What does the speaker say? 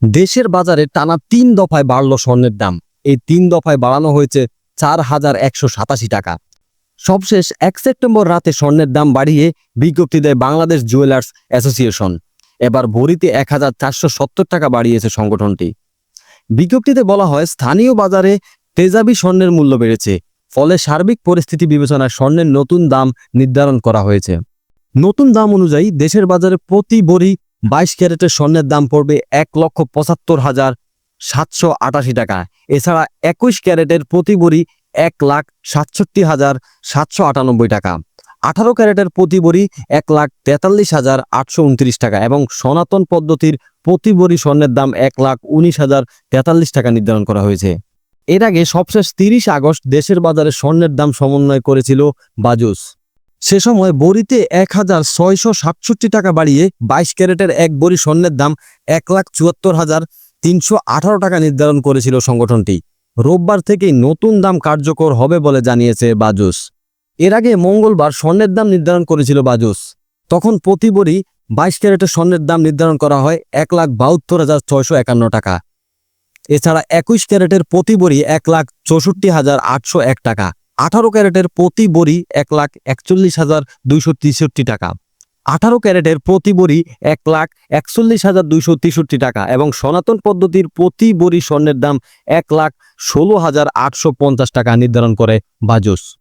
দেশের বাজারে টানা ৩ দফায় বাড়ল স্বর্ণের দাম। এই ৩ দফায় বাড়ানো হয়েছে ৪,১৮৭ টাকা। সবশেষ ১ সেপ্টেম্বর রাতে স্বর্ণের দাম বাড়িয়ে বিজ্ঞপ্তি দেয় বাংলাদেশ জুয়েলার্স অ্যাসোসিয়েশন। এবার ভরিতে ১,৪৭০ টাকা বাড়িয়েছে সংগঠনটি। বিজ্ঞপ্তিতে বলা হয়, স্থানীয় বাজারে তেজাবি স্বর্ণের মূল্য বেড়েছে, ফলে সার্বিক পরিস্থিতি বিবেচনায় স্বর্ণের নতুন দাম নির্ধারণ করা হয়েছে। নতুন দাম অনুযায়ী দেশের বাজারে প্রতি ভরি ২২ ক্যারেটের স্বর্ণের দাম পড়বে ১,৭৫,৭৮৮ টাকা। এছাড়া ২১ ক্যারেটের প্রতি ভরি ১,৬৭,৭৯৮ টাকা, ১৮ ক্যারেটের প্রতি ভরি ১,৪৩,৮২৯ টাকা এবং সনাতন পদ্ধতির প্রতি ভরি স্বর্ণের দাম ১,১৯,০৪৩ টাকা নির্ধারণ করা হয়েছে। এর আগে সবশেষ ৩০ আগস্ট দেশের বাজারে স্বর্ণের দাম সমন্বয় করেছিল বাজুস। সে সময় ভরিতে ১,৬৬৭ টাকা বাড়িয়ে ২২ ক্যারেটের এক ভরি স্বর্ণের দাম ১,৭৪,৩১৮ টাকা নির্ধারণ করেছিল সংগঠনটি। রোববার থেকেই নতুন দাম কার্যকর হবে বলে জানিয়েছে বাজুস। এর আগে মঙ্গলবার স্বর্ণের দাম নির্ধারণ করেছিল বাজুস। তখন প্রতি ভরি ২২ ক্যারেটের স্বর্ণের দাম নির্ধারণ করা হয় ১,৭২,৬৫১ টাকা। এছাড়া ২১ ক্যারেটের প্রতি ভরি ১,৬৪,৮০১ টাকা, ১৮ ক্যারেটের প্রতি ভরি ১,৪১,২৬৩ টাকা, ১৮ ক্যারেটের প্রতি ভরি ১,৪১,২৬৩ টাকা এবং সনাতন পদ্ধতির প্রতি ভরি স্বর্ণের দাম ১,১৬,৮৫০ টাকা নির্ধারণ করে বাজুস।